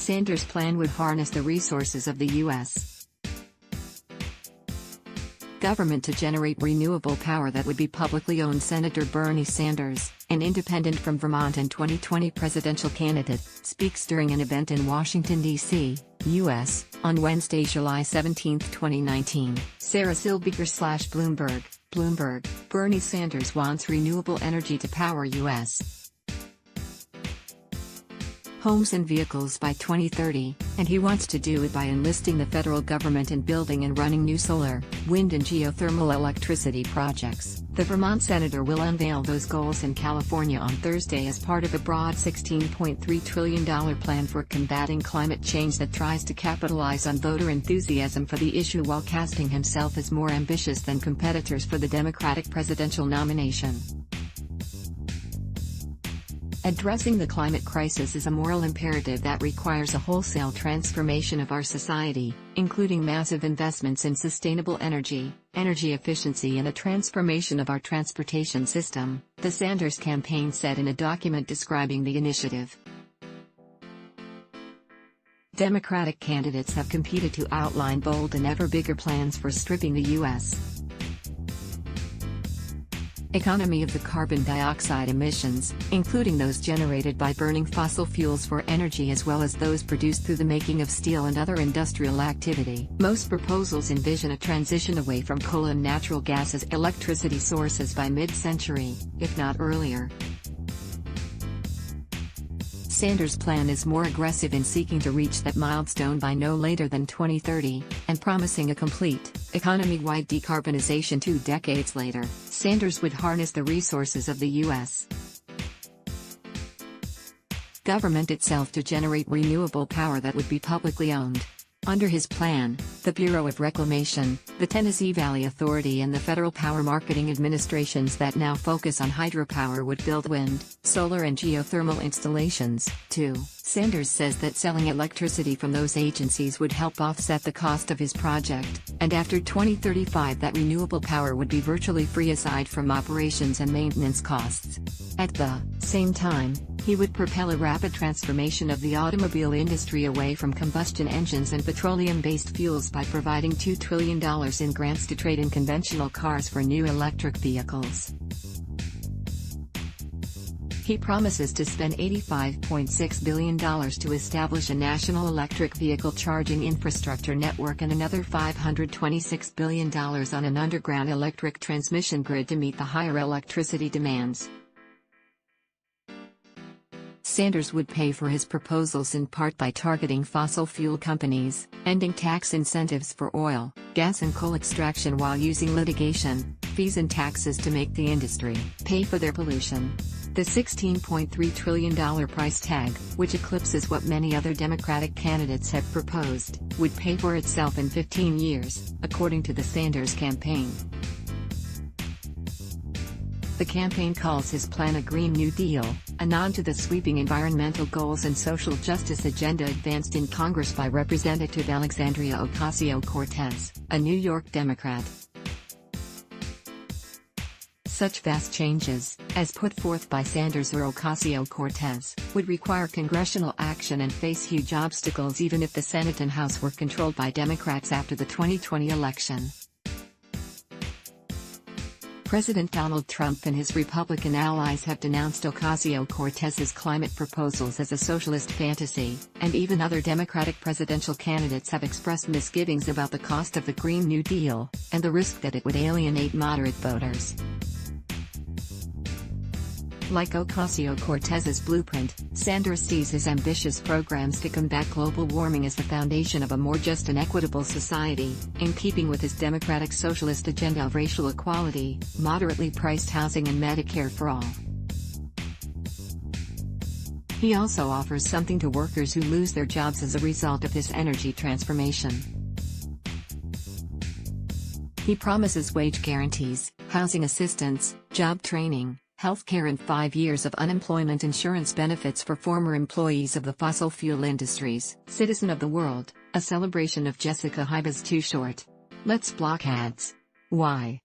Sanders' plan would harness the resources of the U.S. government to generate renewable power that would be publicly owned. Senator Bernie Sanders, an independent from Vermont and 2020 presidential candidate, speaks during an event in Washington, D.C., U.S., on Wednesday, July 17, 2019. Sarah Silbeker/Bloomberg, Bloomberg, Bernie Sanders wants renewable energy to power U.S. homes and vehicles by 2030, and he wants to do it by enlisting the federal government in building and running new solar, wind and geothermal electricity projects. The Vermont senator will unveil those goals in California on Thursday as part of a broad $16.3 trillion plan for combating climate change that tries to capitalize on voter enthusiasm for the issue while casting himself as more ambitious than competitors for the Democratic presidential nomination. Addressing the climate crisis is a moral imperative that requires a wholesale transformation of our society, including massive investments in sustainable energy, energy efficiency and a transformation of our transportation system, the Sanders campaign said in a document describing the initiative. Democratic candidates have competed to outline bold and ever bigger plans for stripping the U.S. economy of the carbon dioxide emissions, including those generated by burning fossil fuels for energy as well as those produced through the making of steel and other industrial activity. Most proposals envision a transition away from coal and natural gas as electricity sources by mid-century, if not earlier. Sanders' plan is more aggressive in seeking to reach that milestone by no later than 2030, and promising a complete, economy-wide decarbonization 2 decades later. Sanders would harness the resources of the U.S. government itself to generate renewable power that would be publicly owned. Under his plan, the Bureau of Reclamation, the Tennessee Valley Authority and the Federal Power Marketing Administrations that now focus on hydropower would build wind, solar and geothermal installations, too. Sanders says that selling electricity from those agencies would help offset the cost of his project, and after 2035 that renewable power would be virtually free aside from operations and maintenance costs. At the same time, he would propel a rapid transformation of the automobile industry away from combustion engines and petroleum-based fuels by providing $2 trillion in grants to trade in conventional cars for new electric vehicles. He promises to spend $85.6 billion to establish a national electric vehicle charging infrastructure network and another $526 billion on an underground electric transmission grid to meet the higher electricity demands. Sanders would pay for his proposals in part by targeting fossil fuel companies, ending tax incentives for oil, gas and coal extraction while using litigation, fees and taxes to make the industry pay for their pollution. The $16.3 trillion price tag, which eclipses what many other Democratic candidates have proposed, would pay for itself in 15 years, according to the Sanders campaign. The campaign calls his plan a Green New Deal, a nod to the sweeping environmental goals and social justice agenda advanced in Congress by Representative Alexandria Ocasio-Cortez, a New York Democrat. Such vast changes, as put forth by Sanders or Ocasio-Cortez, would require congressional action and face huge obstacles even if the Senate and House were controlled by Democrats after the 2020 election. President Donald Trump and his Republican allies have denounced Ocasio-Cortez's climate proposals as a socialist fantasy, and even other Democratic presidential candidates have expressed misgivings about the cost of the Green New Deal, and the risk that it would alienate moderate voters. Like Ocasio-Cortez's blueprint, Sanders sees his ambitious programs to combat global warming as the foundation of a more just and equitable society, in keeping with his democratic socialist agenda of racial equality, moderately priced housing and Medicare for all. He also offers something to workers who lose their jobs as a result of his energy transformation. He promises wage guarantees, housing assistance, job training, healthcare and 5 years of unemployment insurance benefits for former employees of the fossil fuel industries. Citizen of the World, a celebration of Jessica Hyba's Too Short. Let's block ads. Why?